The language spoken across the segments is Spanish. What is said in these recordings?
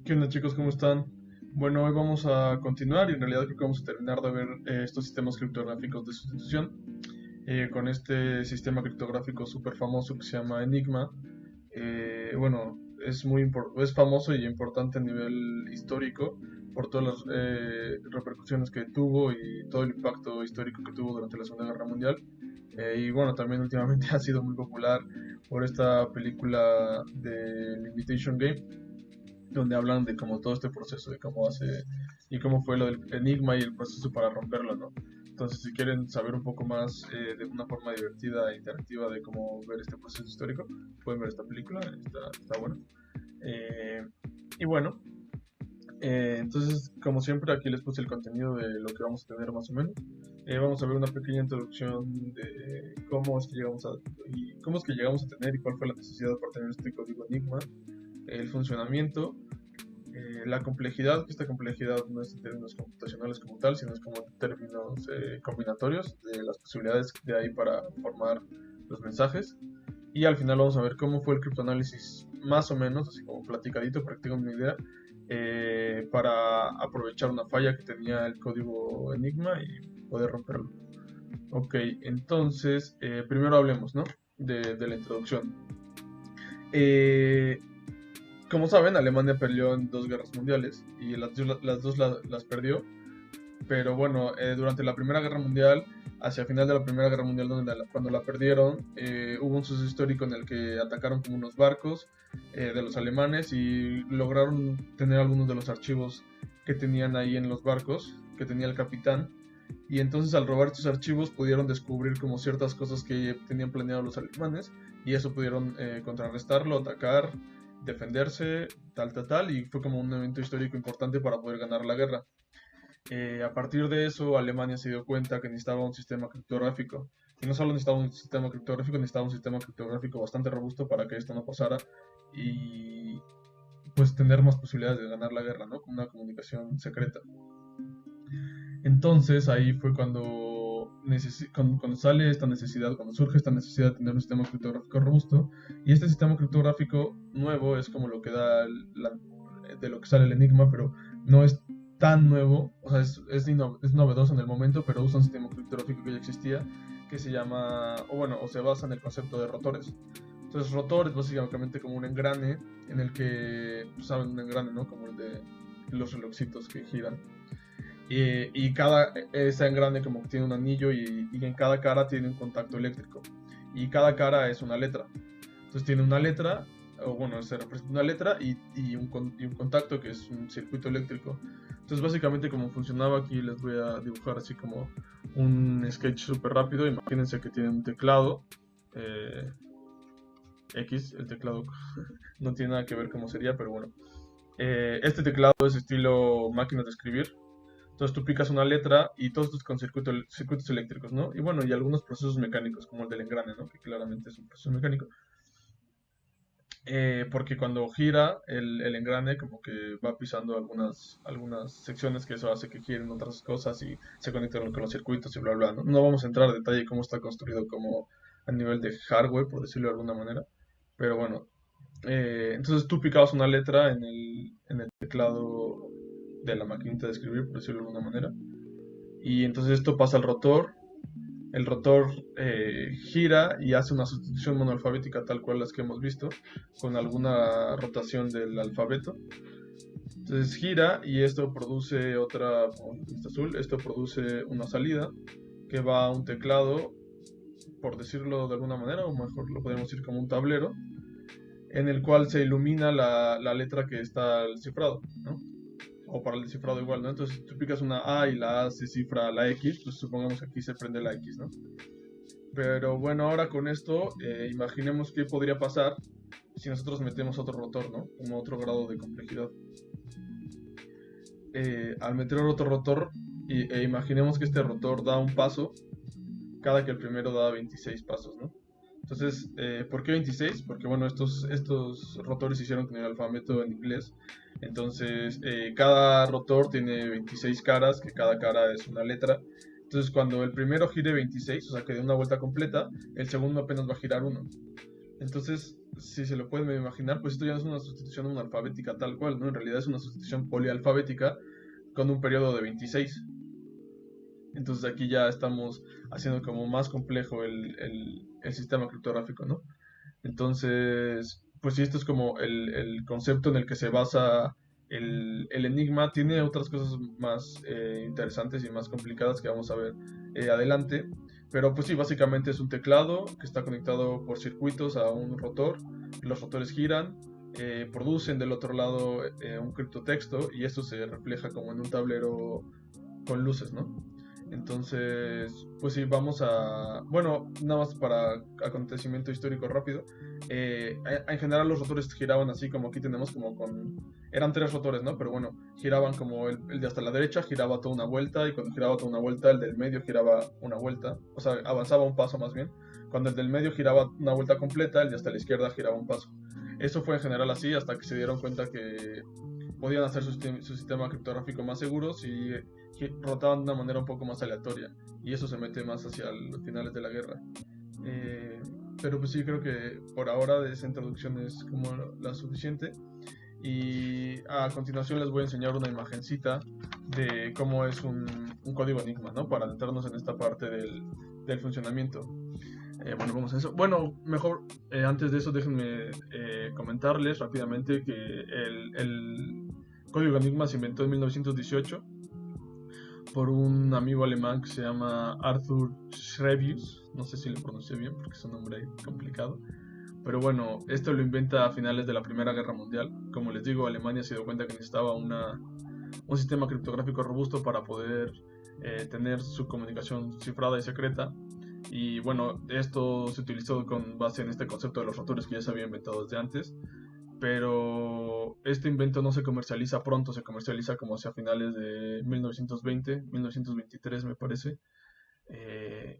¿Qué onda chicos? ¿Cómo están? Bueno, hoy vamos a continuar y en realidad creo que vamos a terminar de ver estos sistemas criptográficos de sustitución con este sistema criptográfico súper famoso que se llama Enigma. Bueno, es famoso y importante a nivel histórico por todas las repercusiones que tuvo y todo el impacto histórico que tuvo durante la Segunda Guerra Mundial. Y bueno, también últimamente ha sido muy popular por esta película de Imitation Game donde hablan de como todo este proceso, de cómo hace y cómo fue lo del enigma y el proceso para romperlo, ¿no? Entonces, si quieren saber un poco más de una forma divertida e interactiva de cómo ver este proceso histórico, pueden ver esta película, está buena. Eh, y bueno, entonces, como siempre, aquí les puse el contenido de lo que vamos a tener más o menos. Vamos a ver una pequeña introducción de cómo es que llegamos a tener y cuál fue la necesidad para tener este código Enigma, el funcionamiento, la complejidad, que esta complejidad no es en términos computacionales como tal, sino es como en términos combinatorios de las posibilidades que hay para formar los mensajes. Y al final vamos a ver cómo fue el criptoanálisis más o menos, así como platicadito para que tengan una idea, para aprovechar una falla que tenía el código Enigma y poder romperlo. Ok, entonces primero hablemos, ¿no? De la introducción. Eh, como saben, Alemania peleó en dos guerras mundiales y las dos las perdió. Pero bueno, durante la Primera Guerra Mundial, hacia el final de la Primera Guerra Mundial, cuando la perdieron, hubo un suceso histórico en el que atacaron como unos barcos de los alemanes y lograron tener algunos de los archivos que tenían ahí en los barcos, que tenía el capitán. Y entonces al robar estos archivos pudieron descubrir como ciertas cosas que tenían planeado los alemanes y eso pudieron contrarrestarlo, atacar, defenderse, tal, y fue como un evento histórico importante para poder ganar la guerra. A partir de eso, Alemania se dio cuenta que necesitaba un sistema criptográfico. Y no solo necesitaba un sistema criptográfico, necesitaba un sistema criptográfico bastante robusto para que esto no pasara y pues tener más posibilidades de ganar la guerra, ¿no? Con una comunicación secreta. Entonces ahí fue cuando sale esta necesidad, cuando surge esta necesidad de tener un sistema criptográfico robusto. Y este sistema criptográfico nuevo es como lo que da de lo que sale el enigma, pero no es tan nuevo, o sea, es novedoso en el momento, pero usa un sistema criptográfico que ya existía, que se llama, o se basa en el concepto de rotores. Entonces, rotor es básicamente como un engrane en el que, pues, saben, un engrane, ¿no? Como el de los relojitos que giran. Y cada ese engrane como que tiene un anillo y en cada cara tiene un contacto eléctrico. Y cada cara es una letra. Entonces tiene una letra, o bueno, se representa una letra y un contacto que es un circuito eléctrico. Entonces básicamente como funcionaba aquí les voy a dibujar así como un sketch súper rápido. Imagínense que tienen un teclado eh, X, el teclado no tiene nada que ver cómo sería, pero bueno. Este teclado es estilo máquina de escribir. Entonces tú picas una letra y todos estos con circuitos eléctricos, ¿no? Y bueno, y algunos procesos mecánicos, como el del engrane, ¿no? Que claramente es un proceso mecánico. Porque cuando gira el engrane, como que va pisando algunas secciones que eso hace que giren otras cosas y se conectan con los circuitos y bla, bla, ¿no? No vamos a entrar a detalle cómo está construido como a nivel de hardware, por decirlo de alguna manera. Pero bueno, entonces tú picabas una letra en el teclado de la maquinita de escribir, por decirlo de alguna manera. Y entonces esto pasa al rotor. El rotor gira y hace una sustitución monoalfabética tal cual las que hemos visto, con alguna rotación del alfabeto. Entonces gira y esto produce esto produce una salida que va a un teclado, por decirlo de alguna manera, o mejor lo podemos decir como un tablero, en el cual se ilumina la letra que está al cifrado, ¿no? O para el descifrado igual, ¿no? Entonces, si tú picas una A y la A se cifra la X, pues supongamos que aquí se prende la X, ¿no? Pero bueno, ahora con esto, imaginemos qué podría pasar si nosotros metemos otro rotor, ¿no? Como otro grado de complejidad. Al meter otro rotor, imaginemos que este rotor da un paso cada que el primero da 26 pasos, ¿no? Entonces, ¿por qué 26? Porque bueno, estos rotores se hicieron con el alfabeto en inglés. Entonces, cada rotor tiene 26 caras, que cada cara es una letra. Entonces, cuando el primero gire 26, o sea, que dé una vuelta completa, el segundo apenas va a girar uno. Entonces, si se lo pueden medio imaginar, pues esto ya no es una sustitución analfabética tal cual, ¿no? En realidad es una sustitución polialfabética con un periodo de 26. Entonces aquí ya estamos haciendo como más complejo el sistema criptográfico, ¿no? Entonces, pues sí, esto es como el concepto en el que se basa el enigma. Tiene otras cosas más interesantes y más complicadas que vamos a ver adelante. Pero pues sí, básicamente es un teclado que está conectado por circuitos a un rotor. Los rotores giran, producen del otro lado un criptotexto y esto se refleja como en un tablero con luces, ¿no? Entonces, pues sí, vamos a... Bueno, nada más para acontecimiento histórico rápido. En general los rotores giraban así como aquí tenemos como con... Eran tres rotores, ¿no? Pero bueno, giraban como el de hasta la derecha giraba toda una vuelta y cuando giraba toda una vuelta el del medio giraba una vuelta. O sea, avanzaba un paso más bien. Cuando el del medio giraba una vuelta completa, el de hasta la izquierda giraba un paso. Eso fue en general así hasta que se dieron cuenta que podían hacer su sistema criptográfico más seguro si rotaban de una manera un poco más aleatoria. Y eso se mete más hacia los finales de la guerra. Eh, pero pues sí, creo que por ahora de esa introducción es como la suficiente. Y a continuación les voy a enseñar una imagencita de cómo es un código Enigma, ¿no? Para adentrarnos en esta parte del funcionamiento. Bueno, vamos a eso. Bueno, mejor antes de eso déjenme comentarles rápidamente que el código Enigma se inventó en 1918 por un amigo alemán que se llama Arthur Schrebius. No sé si lo pronuncié bien porque es un nombre complicado. Pero bueno, esto lo inventa a finales de la Primera Guerra Mundial. Como les digo, Alemania se dio cuenta que necesitaba un sistema criptográfico robusto para poder tener su comunicación cifrada y secreta. Y bueno, esto se utilizó con base en este concepto de los rotores que ya se había inventado desde antes. Pero este invento no se comercializa pronto, se comercializa como hacia finales de 1920, 1923 me parece.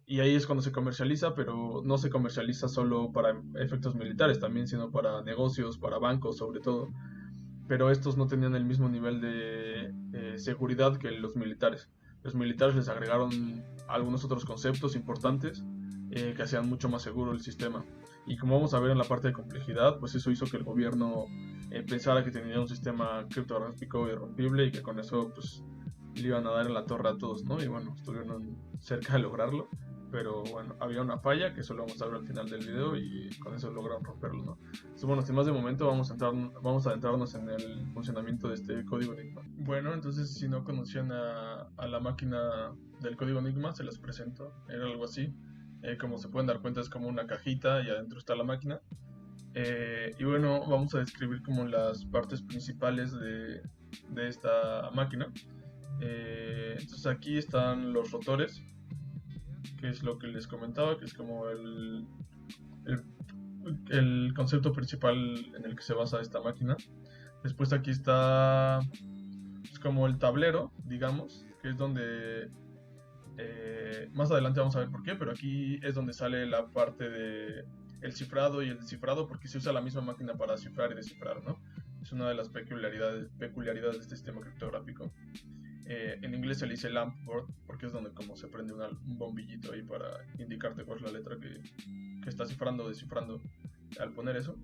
Y ahí es cuando se comercializa, pero no se comercializa solo para efectos militares, también sino para negocios, para bancos sobre todo. Pero estos no tenían el mismo nivel de seguridad que los militares. Los militares les agregaron algunos otros conceptos importantes que hacían mucho más seguro el sistema. Y como vamos a ver en la parte de complejidad, pues eso hizo que el gobierno pensara que tenía un sistema criptográfico irrompible y que con eso pues le iban a dar en la torre a todos, ¿no? Y bueno, estuvieron cerca de lograrlo, pero bueno, había una falla que eso lo vamos a ver al final del video y con eso lograron romperlo, ¿no? Entonces, bueno, sin más de momento vamos a adentrarnos en el funcionamiento de este código Enigma. Bueno, entonces si no conocían a la máquina del código Enigma, se las presento. Era algo así. Como se pueden dar cuenta es como una cajita y adentro está la máquina. Y bueno, vamos a describir como las partes principales de esta máquina. Entonces aquí están los rotores, que es lo que les comentaba, que es como el, el concepto principal en el que se basa esta máquina. Después aquí está pues, como el tablero, digamos, que es donde más adelante vamos a ver por qué, pero aquí es donde sale la parte de el cifrado y el descifrado, porque se usa la misma máquina para cifrar y descifrar, ¿no? Es una de las peculiaridades de este sistema criptográfico. En inglés se le dice lamp board porque es donde como se prende un bombillito ahí para indicarte cuál es la letra que está cifrando o descifrando al poner eso.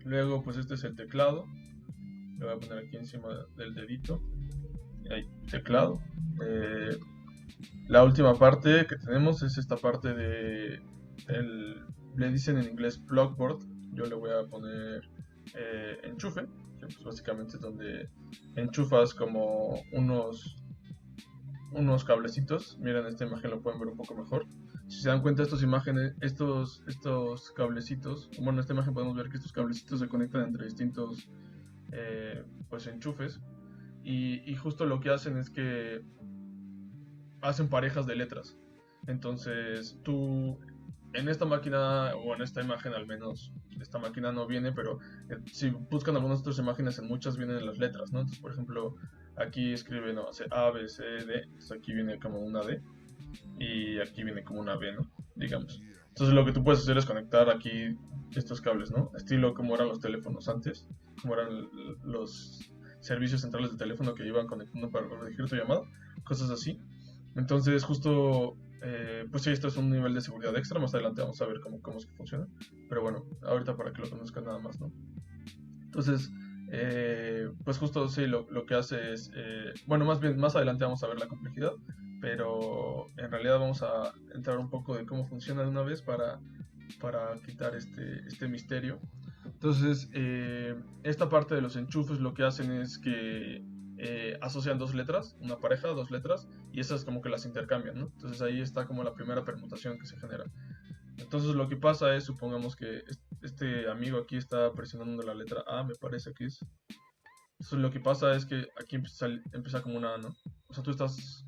Luego pues este es el teclado. Lo voy a poner aquí encima del dedito. Ahí, teclado. La última parte que tenemos es esta parte de le dicen en inglés plugboard. Yo le voy a poner enchufe, que pues básicamente es donde enchufas como unos cablecitos. Miren, esta imagen lo pueden ver un poco mejor. Si se dan cuenta, estos cablecitos, bueno, en esta imagen podemos ver que estos cablecitos se conectan entre distintos pues enchufes y justo lo que hacen es que hacen parejas de letras. Entonces tú en esta máquina o en esta imagen al menos, esta máquina no viene, pero si buscan algunas otras imágenes en muchas vienen las letras, ¿no? Entonces por ejemplo aquí escribe, no, hace A, B, C, D, entonces aquí viene como una D y aquí viene como una B, ¿no? Digamos. Entonces lo que tú puedes hacer es conectar aquí estos cables, ¿no? Estilo como eran los teléfonos antes, como eran los servicios centrales de teléfono que iban conectando para dirigir tu llamada, cosas así. Entonces justo Pues sí, esto es un nivel de seguridad extra. Más adelante vamos a ver cómo es que funciona. Pero bueno, ahorita para que lo conozcan nada más, ¿no? Entonces, pues justo sí, lo que hace es, bueno, más bien, más adelante vamos a ver la complejidad, pero en realidad vamos a entrar un poco de cómo funciona de una vez para quitar este misterio. Entonces, esta parte de los enchufes lo que hacen es que asocian dos letras, una pareja, dos letras, y esas como que las intercambian, ¿no? Entonces ahí está como la primera permutación que se genera. Entonces lo que pasa es, supongamos que este amigo aquí está presionando la letra A, me parece que es. Entonces lo que pasa es que aquí empieza como una A, ¿no? O sea, tú estás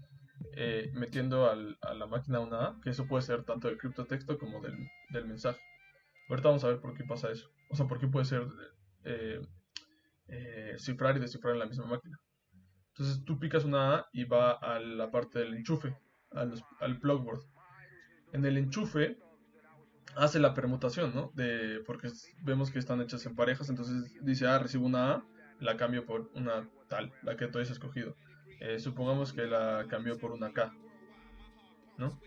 metiendo a la máquina una A, que eso puede ser tanto del criptotexto como del mensaje. Ahorita vamos a ver por qué pasa eso. O sea, por qué puede ser eh, cifrar y descifrar en la misma máquina. Entonces tú picas una A y va a la parte del enchufe, al plugboard. En el enchufe hace la permutación, ¿no? Porque vemos que están hechas en parejas, entonces dice, recibo una A, la cambio por una tal, la que tú hayas escogido. Supongamos que la cambió por una K, ¿no?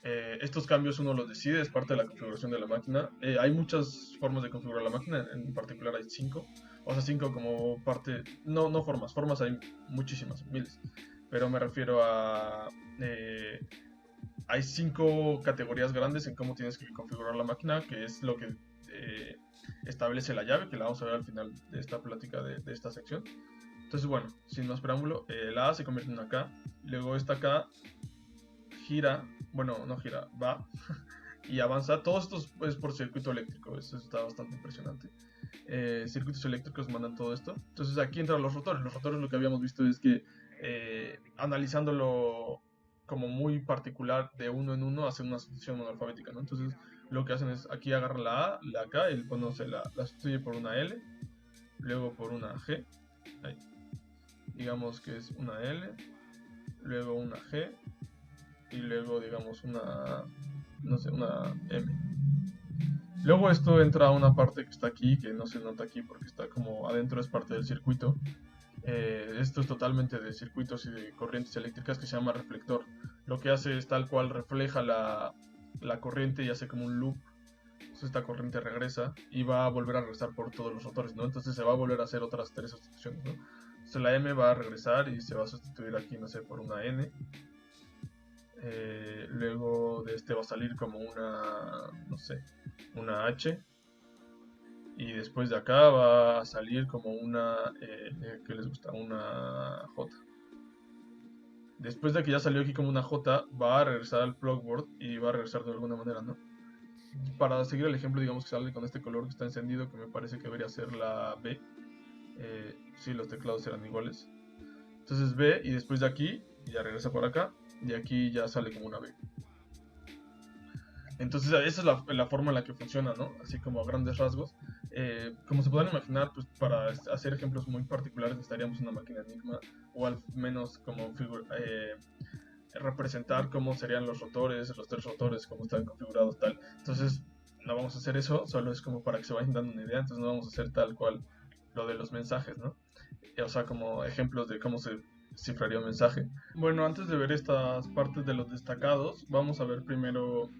Estos cambios uno los decide, es parte de la configuración de la máquina. Hay muchas formas de configurar la máquina, en particular hay cinco. O sea, cinco como parte, no formas hay muchísimas, miles. Pero me refiero a... hay cinco categorías grandes en cómo tienes que configurar la máquina, que es lo que establece la llave, que la vamos a ver al final de esta plática de esta sección. Entonces, bueno, sin más preámbulo, la A se convierte en una K, luego esta K gira, bueno, no gira, va y avanza. Todo esto es por circuito eléctrico, eso está bastante impresionante. Circuitos eléctricos mandan todo esto. Entonces aquí entran los rotores. Los rotores lo que habíamos visto es que analizándolo como muy particular de uno en uno hacen una sustitución monalfabética, ¿no? Entonces lo que hacen es aquí agarran la A, la K, y bueno, la sustituye por una L, luego por una G, ahí. Digamos que es una L, luego una G y luego digamos una, no sé, una M. Luego esto entra a una parte que está aquí, que no se nota aquí porque está como adentro, es parte del circuito. Esto es totalmente de circuitos y de corrientes eléctricas, que se llama reflector. Lo que hace es tal cual refleja la corriente y hace como un loop. Entonces esta corriente regresa y va a volver a regresar por todos los rotores, ¿no? Entonces se va a volver a hacer otras tres sustituciones, ¿no? Entonces la M va a regresar y se va a sustituir aquí, no sé, por una N. Luego de este va a salir como una, no sé, una H. Y después de acá va a salir como una, ¿qué les gusta? Una J. Después de que ya salió aquí como una J, va a regresar al plugboard y va a regresar de alguna manera, ¿no? Para seguir el ejemplo, digamos que sale con este color que está encendido, que me parece que debería ser la B. Sí, los teclados eran iguales. Entonces B y después de aquí ya regresa por acá y aquí ya sale como una B. Entonces esa es la forma en la que funciona, ¿no? Así como a grandes rasgos. Como se pueden imaginar, pues para hacer ejemplos muy particulares necesitaríamos una máquina Enigma o al menos como representar cómo serían los tres rotores, cómo están configurados, tal. Entonces no vamos a hacer eso, solo es como para que se vayan dando una idea, entonces no vamos a hacer tal cual lo de los mensajes, ¿no? O sea, como ejemplos de cómo se cifraría un mensaje. Bueno, antes de ver estas partes de los destacados, vamos a ver primero,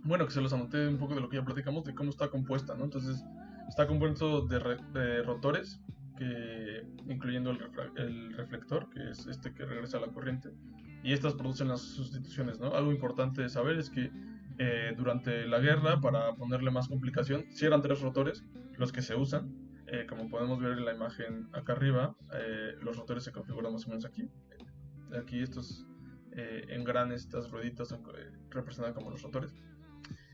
bueno, que se los anoté un poco de lo que ya platicamos, de cómo está compuesta, ¿no? Entonces, está compuesto de rotores, incluyendo el reflector, que es este que regresa a la corriente, y estas producen las sustituciones, ¿no? Algo importante de saber es que durante la guerra, para ponerle más complicación, si eran tres rotores los que se usan, como podemos ver en la imagen acá arriba, los rotores se configuran más o menos aquí. Aquí estos engranes, estas rueditas son representan como los rotores.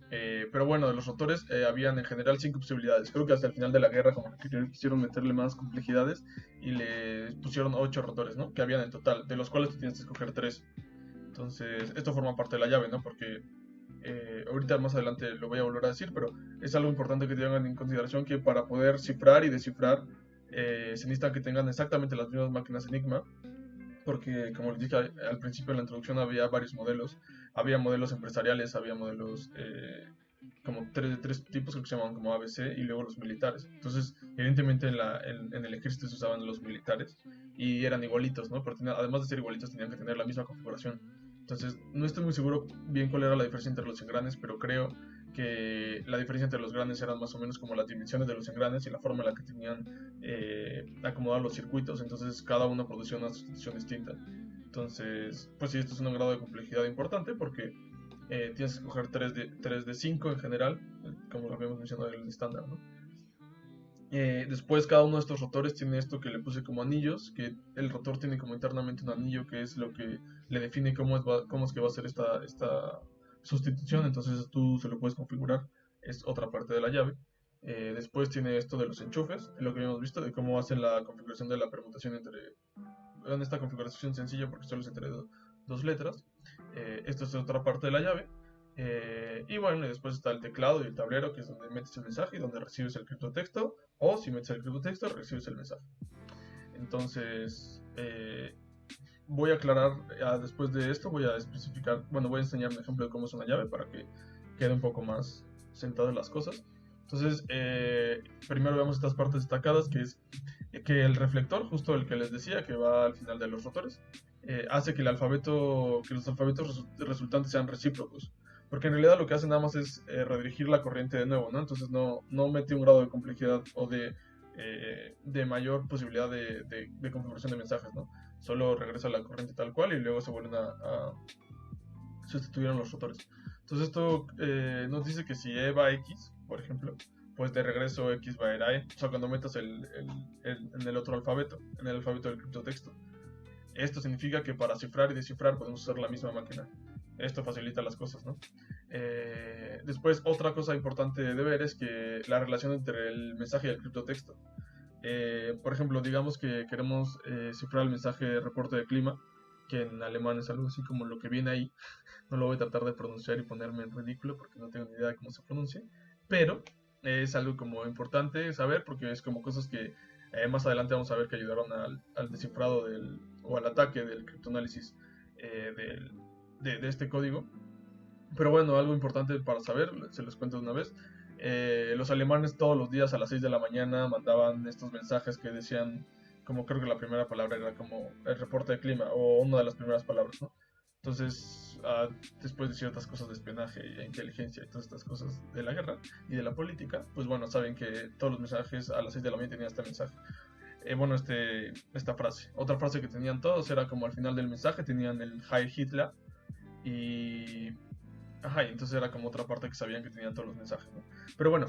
Pero bueno, de los rotores habían en general 5 posibilidades. Creo que hasta el final de la guerra como que quisieron meterle más complejidades y le pusieron 8 rotores, ¿no? Que habían en total, de los cuales tú tienes que escoger 3. Entonces, esto forma parte de la llave, ¿no? Porque ahorita más adelante lo voy a volver a decir, pero es algo importante que tengan en consideración que para poder cifrar y descifrar se necesitan que tengan exactamente las mismas máquinas Enigma, porque como les dije al principio en la introducción había varios modelos, había modelos empresariales, había modelos como tres tipos que se llamaban como ABC y luego los militares. Entonces, evidentemente en el ejército se usaban los militares y eran igualitos, ¿no? Pero además de ser igualitos tenían que tener la misma configuración. Entonces, no estoy muy seguro bien cuál era la diferencia entre los engranes, pero creo que la diferencia entre los engranes eran más o menos como las dimensiones de los engranes y la forma en la que tenían acomodar los circuitos. Entonces, cada uno producía una sustitución distinta. Entonces, pues sí, esto es un grado de complejidad importante porque tienes que escoger 3 de 5 en general, como lo habíamos mencionado en el estándar, ¿no? Después cada uno de estos rotores tiene esto que le puse como anillos, que el rotor tiene como internamente un anillo que es lo que le define cómo es que va a ser esta sustitución, entonces tú se lo puedes configurar, es otra parte de la llave. Después tiene esto de los enchufes, lo que habíamos visto de cómo hacen la configuración de la permutación en esta configuración sencilla porque solo es entre dos letras. Esto es otra parte de la llave. Y bueno, y después está el teclado y el tablero, que es donde metes el mensaje y donde recibes el criptotexto, o si metes el criptotexto, recibes el mensaje. Entonces, voy a aclarar, después de esto, voy a especificar, bueno, voy a enseñar un ejemplo de cómo es una llave para que quede un poco más sentadas las cosas. Entonces, primero vemos estas partes destacadas, que es que el reflector, justo el que les decía, que va al final de los rotores, hace que los alfabetos resultantes sean recíprocos. Porque en realidad lo que hace nada más es redirigir la corriente de nuevo, ¿no? Entonces no mete un grado de complejidad o de mayor posibilidad de configuración de mensajes, ¿no? Solo regresa la corriente tal cual y luego se vuelven a sustituir los rotores. Entonces esto nos dice que si E va a X, por ejemplo, pues de regreso X va a ir a E. O sea, cuando metas en el otro alfabeto, en el alfabeto del criptotexto. Esto significa que para cifrar y descifrar podemos usar la misma máquina. Esto facilita las cosas, ¿no? Después, otra cosa importante de ver es que la relación entre el mensaje y el criptotexto. Por ejemplo, digamos que queremos cifrar el mensaje de reporte de clima, que en alemán es algo así como lo que viene ahí. No lo voy a tratar de pronunciar y ponerme en ridículo porque no tengo ni idea de cómo se pronuncia. Pero es algo como importante saber porque es como cosas que más adelante vamos a ver que ayudaron al descifrado o al ataque del criptoanálisis de este código. Pero bueno, algo importante para saber, se los cuento de una vez. Los alemanes todos los días a las 6 de la mañana mandaban estos mensajes que decían, como creo que la primera palabra era como el reporte de clima o una de las primeras palabras, ¿no? Entonces, después de ciertas cosas de espionaje e inteligencia y todas estas cosas de la guerra y de la política, pues bueno, saben que todos los mensajes a las 6 de la mañana tenían este mensaje. Bueno, esta frase. Otra frase que tenían todos era como al final del mensaje tenían el Heil Hitler y... Ajá, y entonces era como otra parte que sabían que tenían todos los mensajes, ¿no? Pero bueno,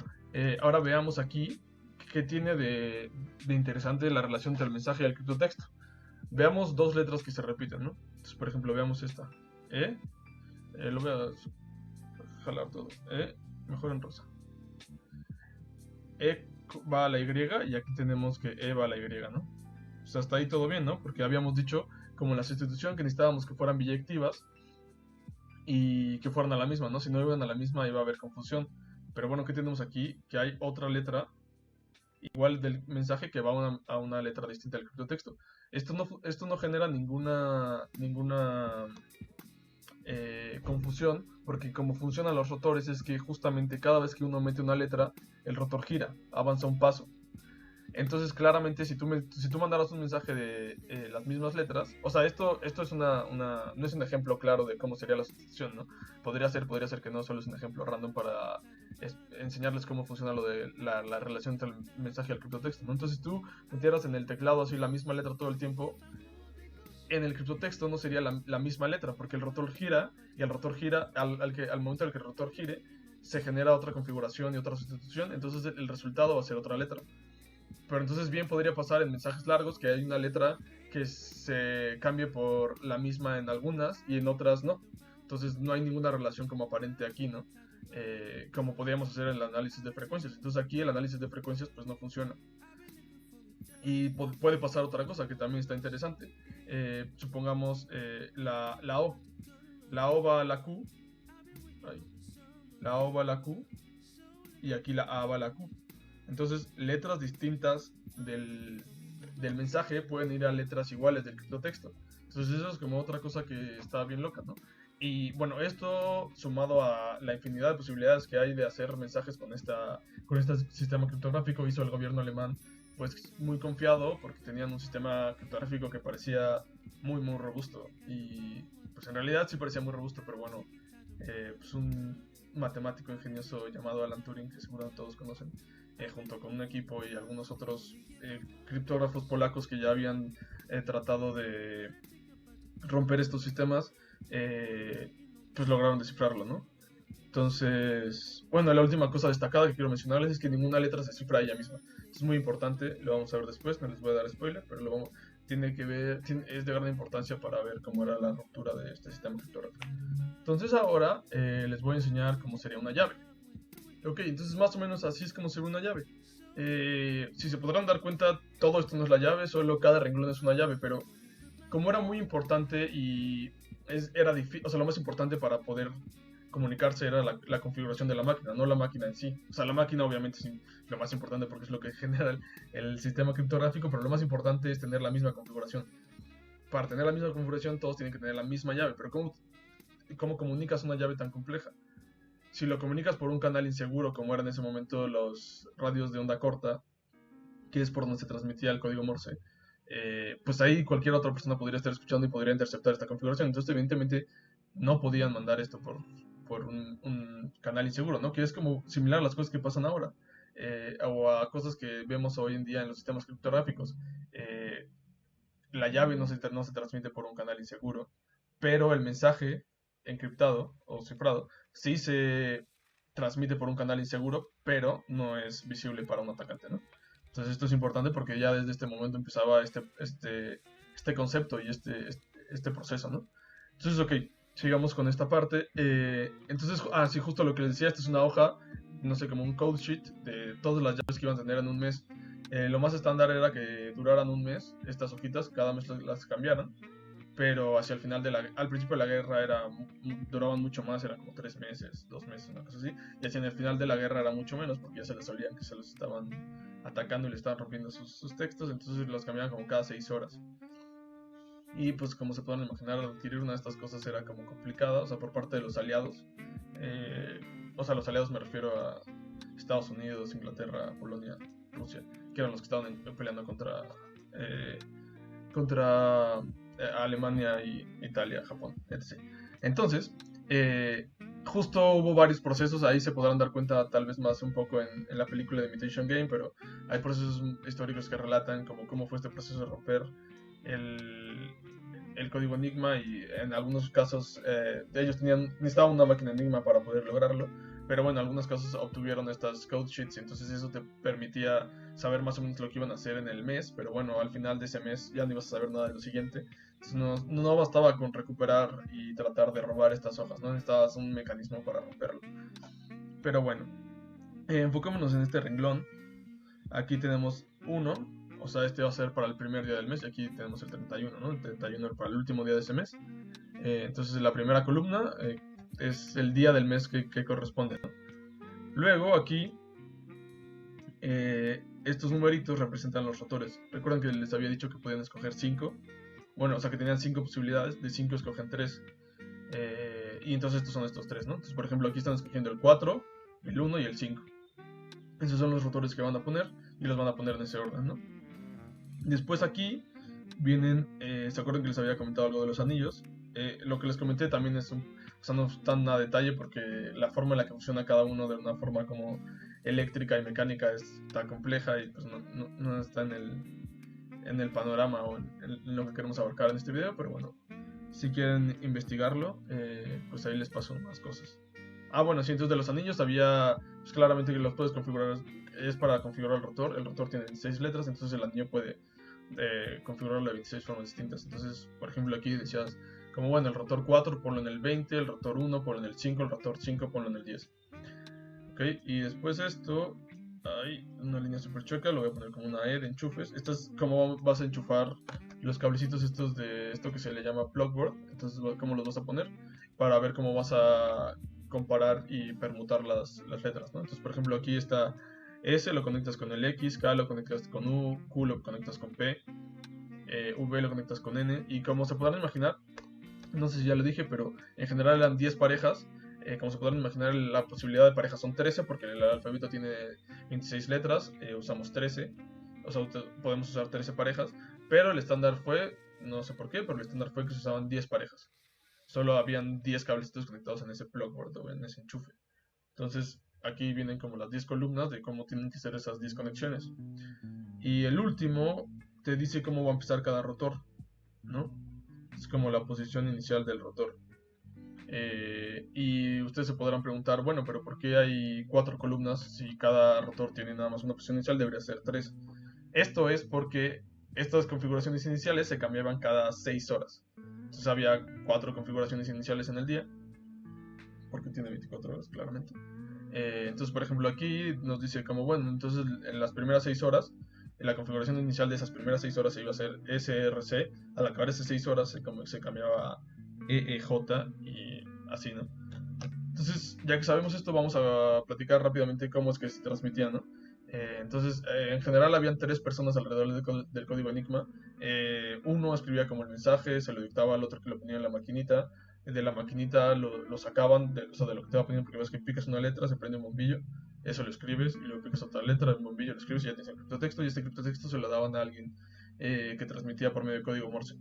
ahora veamos aquí qué tiene de interesante la relación entre el mensaje y el criptotexto. Veamos dos letras que se repiten, ¿no? Entonces, por ejemplo, veamos esta. Lo voy a jalar todo. Mejor en rosa. E va a la Y y aquí tenemos que E va a la Y, ¿no? Pues hasta ahí todo bien, ¿no? Porque habíamos dicho, como en la sustitución, que necesitábamos que fueran biyectivas y que fueran a la misma, ¿no? Si no iban a la misma iba a haber confusión. Pero bueno, ¿qué tenemos aquí? Que hay otra letra igual del mensaje que va a una letra distinta del criptotexto. Esto no genera ninguna confusión, porque como funcionan los rotores es que justamente cada vez que uno mete una letra, el rotor gira, avanza un paso. Entonces, claramente, si tú mandaras un mensaje de las mismas letras, o sea, esto es no es un ejemplo claro de cómo sería la sustitución, ¿no? Podría ser que no, solo es un ejemplo random para enseñarles cómo funciona lo de la relación entre el mensaje y el criptotexto, ¿no? Entonces, si tú metieras en el teclado así la misma letra todo el tiempo, en el criptotexto no sería la misma letra, porque el rotor gira, y el rotor gira, al momento en el que el rotor gire, se genera otra configuración y otra sustitución, entonces el resultado va a ser otra letra. Pero entonces bien podría pasar en mensajes largos que hay una letra que se cambie por la misma en algunas y en otras no. Entonces no hay ninguna relación como aparente aquí, ¿no? Como podríamos hacer en el análisis de frecuencias. Entonces aquí el análisis de frecuencias pues no funciona. Y puede pasar otra cosa que también está interesante. Supongamos la O. La O va a la Q. Ahí. La O va a la Q. Y aquí la A va a la Q. Entonces, letras distintas del mensaje pueden ir a letras iguales del criptotexto. Entonces, eso es como otra cosa que está bien loca, ¿no? Y bueno, esto sumado a la infinidad de posibilidades que hay de hacer mensajes con este sistema criptográfico, hizo el gobierno alemán pues muy confiado porque tenían un sistema criptográfico que parecía muy muy robusto, y pues en realidad sí parecía muy robusto, pero bueno, pues un matemático ingenioso llamado Alan Turing, que seguro todos conocen, junto con un equipo y algunos otros criptógrafos polacos que ya habían tratado de romper estos sistemas, pues lograron descifrarlo, ¿no? Entonces, bueno, la última cosa destacada que quiero mencionarles es que ninguna letra se cifra ella misma. Es muy importante, lo vamos a ver después, no les voy a dar spoiler, pero tiene que ver, es de gran importancia para ver cómo era la ruptura de este sistema criptográfico. Entonces ahora les voy a enseñar cómo sería una llave. Ok, entonces más o menos así es como se ve una llave. Si se podrán dar cuenta, todo esto no es la llave, solo cada renglón es una llave, pero como era muy importante y era difícil, o sea, lo más importante para poder comunicarse era la configuración de la máquina, no la máquina en sí. O sea, la máquina obviamente es lo más importante porque es lo que genera el sistema criptográfico, pero lo más importante es tener la misma configuración. Para tener la misma configuración todos tienen que tener la misma llave, pero ¿cómo comunicas una llave tan compleja? Si lo comunicas por un canal inseguro, como eran en ese momento los radios de onda corta, que es por donde se transmitía el código Morse, pues ahí cualquier otra persona podría estar escuchando y podría interceptar esta configuración. Entonces, evidentemente, no podían mandar esto por un canal inseguro, ¿no? Que es como similar a las cosas que pasan ahora, o a cosas que vemos hoy en día en los sistemas criptográficos. La llave no se transmite por un canal inseguro, pero el mensaje encriptado o cifrado sí se transmite por un canal inseguro, pero no es visible para un atacante, ¿no? Entonces esto es importante porque ya desde este momento empezaba este concepto y este proceso, ¿no? Entonces, ok, sigamos con esta parte. Entonces, sí, justo lo que les decía, esta es una hoja, no sé, como un code sheet de todas las llaves que iban a tener en un mes. Lo más estándar era que duraran un mes estas hojitas, cada mes las cambiaran, pero hacia el final al principio de la guerra duraban mucho más, eran como 3 meses, 2 meses, una cosa así, y hacia el final de la guerra era mucho menos porque ya se les olían que se los estaban atacando y le estaban rompiendo sus textos, entonces los cambiaban como cada 6 horas. Y pues como se pueden imaginar, adquirir una de estas cosas era como complicada, o sea, por parte de los aliados. O sea, los aliados me refiero a Estados Unidos, Inglaterra, Polonia, Rusia, que eran los que estaban peleando contra Alemania y Italia, Japón, etc. Entonces, justo hubo varios procesos, ahí se podrán dar cuenta tal vez más un poco en la película de Imitation Game, pero hay procesos históricos que relatan como cómo fue este proceso de romper el código Enigma, y en algunos casos ellos necesitaban una máquina Enigma para poder lograrlo, pero bueno, en algunos casos obtuvieron estas code sheets, y entonces eso te permitía saber más o menos lo que iban a hacer en el mes, pero bueno, al final de ese mes ya no ibas a saber nada de lo siguiente. Entonces no bastaba con recuperar y tratar de robar estas hojas, no necesitabas un mecanismo para romperlo. Pero bueno, enfocémonos en este renglón. Aquí tenemos 1, o sea, este va a ser para el primer día del mes, y aquí tenemos el 31, ¿no? El 31 para el último día de ese mes. Entonces la primera columna es el día del mes que corresponde, ¿no? Luego aquí estos numeritos representan los rotores. Recuerden que les había dicho que podían escoger 5. Bueno, o sea que tenían 5 posibilidades, de 5 escogen 3. Y entonces estos son estos 3, ¿no? Entonces por ejemplo aquí están escogiendo el 4, el 1 y el 5. Esos son los rotores que van a poner y los van a poner en ese orden, ¿no? Después aquí vienen, ¿se acuerdan que les había comentado algo de los anillos? Lo que les comenté también o sea, no es tan a detalle porque la forma en la que funciona cada uno de una forma como eléctrica y mecánica está compleja y pues no está en el panorama o en lo que queremos abarcar en este video, pero bueno, si quieren investigarlo, pues ahí les paso más cosas. Bueno, sí, entonces de los anillos había, pues claramente que los puedes configurar, es para configurar el rotor tiene 26 letras, entonces el anillo puede configurarlo de 26 formas distintas. Entonces, por ejemplo, aquí decías, como bueno, el rotor 4 ponlo en el 20, el rotor 1 ponlo en el 5, el rotor 5 ponlo en el 10. Ok, y después esto, hay una línea super chueca, lo voy a poner como una E de enchufes. Esta es como vas a enchufar los cablecitos estos de esto que se le llama plugboard. Entonces, ¿cómo los vas a poner? Para ver cómo vas a comparar y permutar las letras, ¿no? Entonces, por ejemplo, aquí está S, lo conectas con el X, K lo conectas con U, Q lo conectas con P, V lo conectas con N, y como se podrán imaginar, no sé si ya lo dije, pero en general eran 10 parejas. Como se podrán imaginar, la posibilidad de parejas son 13 porque el alfabeto tiene 26 letras, usamos 13. o sea, podemos usar 13 parejas, pero el estándar fue, no sé por qué, pero el estándar fue que se usaban 10 parejas. Solo habían 10 cablecitos conectados en ese plugboard o en ese enchufe. Entonces, aquí vienen como las 10 columnas de cómo tienen que ser esas 10 conexiones. Y el último te dice cómo va a empezar cada rotor, ¿no? Es como la posición inicial del rotor. Y ustedes se podrán preguntar, bueno, pero ¿por qué hay 4 columnas si cada rotor tiene nada más una posición inicial? Debería ser 3. Esto es porque estas configuraciones iniciales se cambiaban cada 6 horas. Entonces había 4 configuraciones iniciales en el día, porque tiene 24 horas, claramente. Entonces, por ejemplo, aquí nos dice como, bueno, entonces en las primeras 6 horas, en la configuración inicial de esas primeras 6 horas se iba a hacer SRC, al acabar esas 6 horas se cambiaba a EEJ y así, ¿no? Entonces, ya que sabemos esto, vamos a platicar rápidamente cómo es que se transmitía, ¿no? Entonces, en general habían 3 personas alrededor del código Enigma. Uno escribía como el mensaje, se lo dictaba al otro que lo ponía en la maquinita. De la maquinita lo sacaban, o sea, de lo que te va poniendo, porque ves que picas una letra, se prende un bombillo, eso lo escribes, y luego picas otra letra, un bombillo, lo escribes y ya tienes el criptotexto, y este criptotexto se lo daban a alguien que transmitía por medio de código Morse.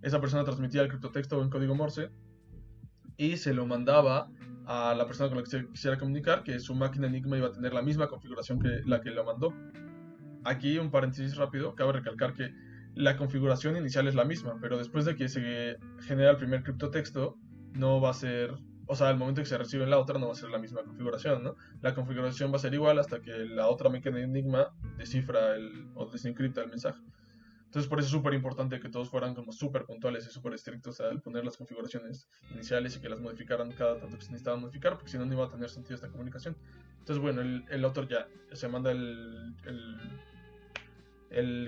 Esa persona transmitía el criptotexto en código Morse y se lo mandaba a la persona con la que se quisiera comunicar, que su máquina Enigma iba a tener la misma configuración que la que lo mandó. Aquí un paréntesis rápido, cabe recalcar que la configuración inicial es la misma, pero después de que se genera el primer criptotexto, no va a ser, o sea, al momento que se recibe en la otra no va a ser la misma configuración, ¿no? La configuración va a ser igual hasta que la otra máquina Enigma descifra o desencripta el mensaje. Entonces por eso es súper importante que todos fueran como súper puntuales y súper estrictos al poner las configuraciones iniciales y que las modificaran cada tanto que se necesitaba modificar, porque si no, no iba a tener sentido esta comunicación. Entonces, bueno, el autor ya se manda el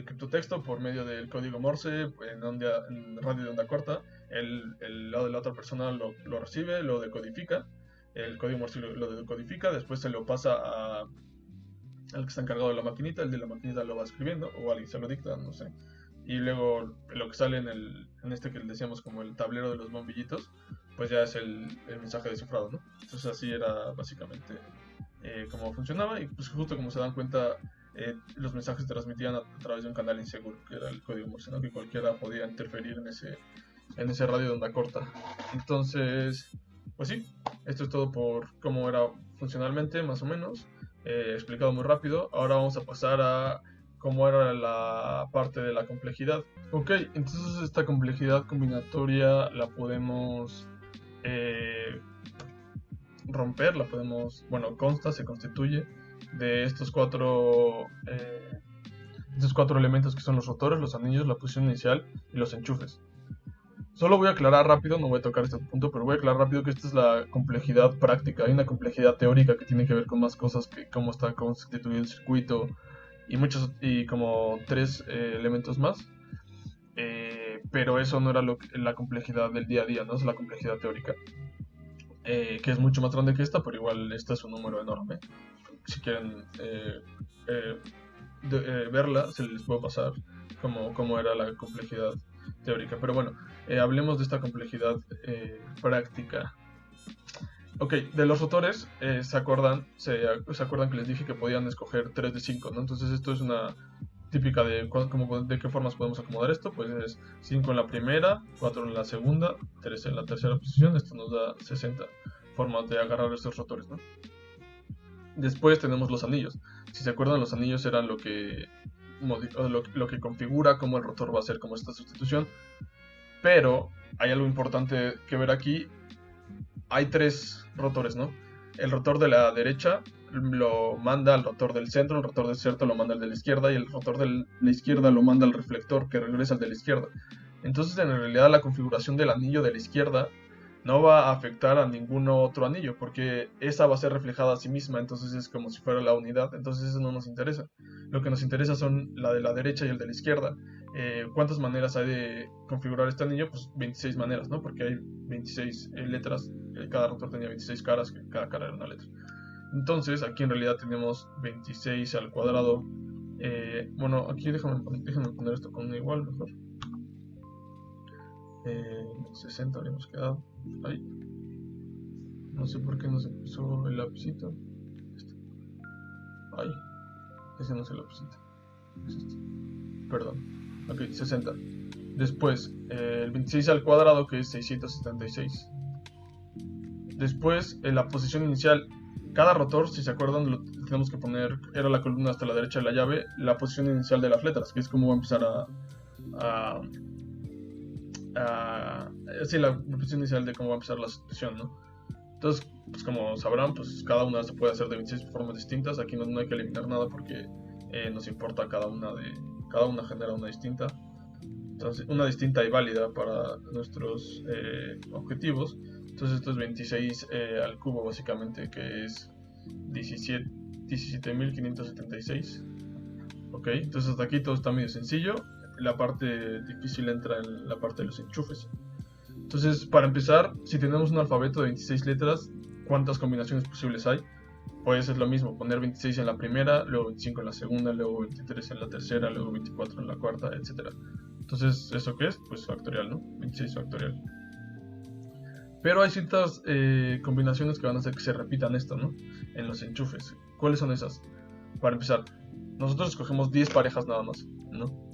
criptotexto por medio del código Morse en radio de onda corta. El lado de la otra persona lo recibe, lo decodifica. El código Morse lo decodifica, después se lo pasa al que está encargado de la maquinita, el de la maquinita lo va escribiendo, o alguien se lo dicta, no sé. Y luego lo que sale en este que decíamos como el tablero de los bombillitos, pues ya es el mensaje descifrado, ¿no? Entonces así era básicamente cómo funcionaba, y pues justo como se dan cuenta, los mensajes se transmitían a través de un canal inseguro, que era el código Morse, ¿no? Que cualquiera podía interferir en ese radio de onda corta. Entonces, pues sí, esto es todo por cómo era funcionalmente, más o menos, explicado muy rápido. Ahora vamos a pasar a cómo era la parte de la complejidad. Ok, entonces esta complejidad combinatoria la podemos romper, la podemos, bueno, se constituye de estos cuatro elementos que son los rotores, los anillos, la posición inicial y los enchufes. Solo voy a aclarar rápido, no voy a tocar este punto, pero voy a aclarar rápido que esta es la complejidad práctica. Hay una complejidad teórica que tiene que ver con más cosas, que cómo está constituido el circuito y como 3 elementos más. Pero eso no era la complejidad del día a día, no es la complejidad teórica, que es mucho más grande que esta, pero igual este es un número enorme. Si quieren verla, se les puede pasar cómo era la complejidad teórica. Pero bueno, hablemos de esta complejidad práctica. Ok, de los rotores, ¿se acuerdan que les dije que podían escoger 3 de 5, ¿no? Entonces esto es una típica de de qué formas podemos acomodar esto. Pues es 5 en la primera, 4 en la segunda, 3 en la tercera posición. Esto nos da 60 formas de agarrar estos rotores, ¿no? Después tenemos los anillos. Si se acuerdan, los anillos eran lo que configura cómo el rotor va a ser como esta sustitución. Pero hay algo importante que ver aquí. Hay 3 rotores, ¿no? El rotor de la derecha lo manda al rotor del centro, el rotor del centro lo manda al de la izquierda, y el rotor de la izquierda lo manda al reflector, que regresa al de la izquierda. Entonces, en realidad, la configuración del anillo de la izquierda no va a afectar a ningún otro anillo, porque esa va a ser reflejada a sí misma, entonces es como si fuera la unidad. Entonces eso no nos interesa. Lo que nos interesa son la de la derecha y el de la izquierda. ¿Cuántas maneras hay de configurar este anillo? Pues 26 maneras, ¿no? Porque hay 26 letras, cada rotor tenía 26 caras, que cada cara era una letra. Entonces aquí en realidad tenemos 26 al cuadrado. Bueno, aquí déjame poner esto con una igual mejor. 60 habríamos quedado. Ahí. No sé por qué no se puso el lapicito. Ay, ese no es el lapicito. Perdón, ok, 60. Después, el 26 al cuadrado, que es 676. Después, en la posición inicial, cada rotor, si se acuerdan, lo tenemos que poner, era la columna hasta la derecha de la llave, la posición inicial de las letras, que es como va a empezar a sí, la posición inicial de cómo va a empezar la sustitución, ¿no? Entonces, pues como sabrán, pues cada una se puede hacer de 26 formas distintas. Aquí no hay que eliminar nada porque nos importa cada una genera una distinta. Entonces, una distinta y válida para nuestros objetivos. Entonces esto es 26 al cubo básicamente, que es 17.576. Ok, entonces hasta aquí todo está medio sencillo. La parte difícil entra en la parte de los enchufes. Entonces, para empezar, si tenemos un alfabeto de 26 letras, ¿cuántas combinaciones posibles hay? Pues es lo mismo, poner 26 en la primera, luego 25 en la segunda, luego 23 en la tercera, luego 24 en la cuarta, etc. Entonces, ¿eso qué es? Pues factorial, ¿no? 26 factorial. Pero hay ciertas combinaciones que van a hacer que se repitan esto, ¿no? En los enchufes. ¿Cuáles son esas? Para empezar, nosotros escogemos 10 parejas nada más, ¿no?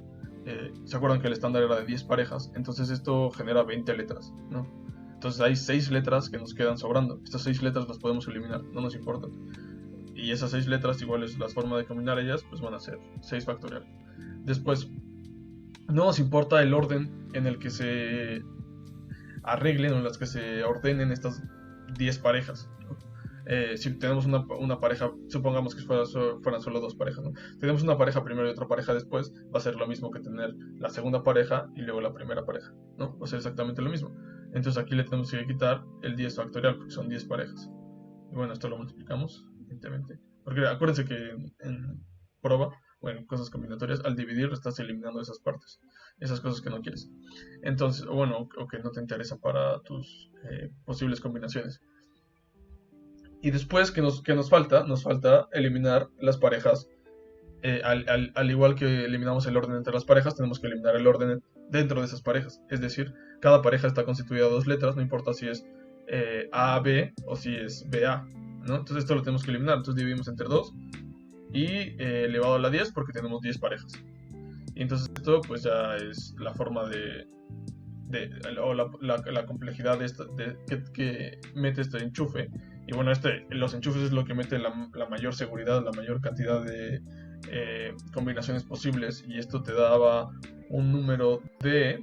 ¿Se acuerdan que el estándar era de 10 parejas? Entonces esto genera 20 letras, ¿no? Entonces hay 6 letras que nos quedan sobrando. Estas 6 letras las podemos eliminar, no nos importa. Y esas 6 letras, igual es la forma de combinar ellas, pues van a ser 6 factorial. Después, no nos importa el orden en el que se arreglen o en las que se ordenen estas 10 parejas, ¿no? Si tenemos una pareja, supongamos que fueran solo 2 parejas, ¿no? Tenemos una pareja primero y otra pareja después, va a ser lo mismo que tener la segunda pareja y luego la primera pareja, ¿no? Va a ser exactamente lo mismo. Entonces aquí le tenemos que quitar el 10 factorial porque son 10 parejas. Y bueno, esto lo multiplicamos, evidentemente. Porque acuérdense que en prueba o en cosas combinatorias, al dividir estás eliminando esas partes, esas cosas que no quieres. Entonces, bueno, o que no te interesa para tus posibles combinaciones. Y después, ¿qué nos falta? Nos falta eliminar las parejas. Al igual que eliminamos el orden entre las parejas, tenemos que eliminar el orden dentro de esas parejas. Es decir, cada pareja está constituida de 2 letras, no importa si es A-B o si es B-A, ¿no? Entonces esto lo tenemos que eliminar. Entonces dividimos entre 2 y elevado a la 10 porque tenemos 10 parejas. Y entonces esto pues ya es la forma o la complejidad que mete este enchufe. Y bueno, los enchufes es lo que mete la mayor seguridad, la mayor cantidad de combinaciones posibles, y esto te daba un número de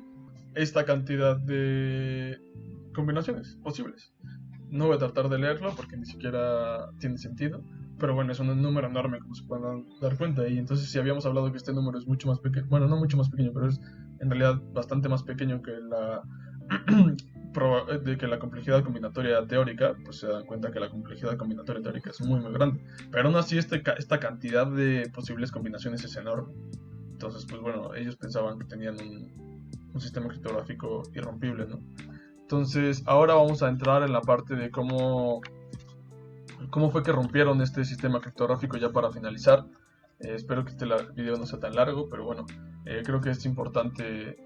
esta cantidad de combinaciones posibles. No voy a tratar de leerlo porque ni siquiera tiene sentido, pero bueno, es un número enorme, como se pueden dar cuenta. Y entonces, si habíamos hablado que este número es mucho más pequeño, bueno, no mucho más pequeño, pero es en realidad bastante más pequeño que la complejidad combinatoria teórica, pues se dan cuenta que la complejidad combinatoria teórica es muy muy grande. Pero aún así esta cantidad de posibles combinaciones es enorme. Entonces, pues bueno, ellos pensaban que tenían un sistema criptográfico irrompible, ¿no? Entonces, ahora vamos a entrar en la parte de cómo fue que rompieron este sistema criptográfico, ya para finalizar. Espero que este video no sea tan largo, pero bueno, creo que es importante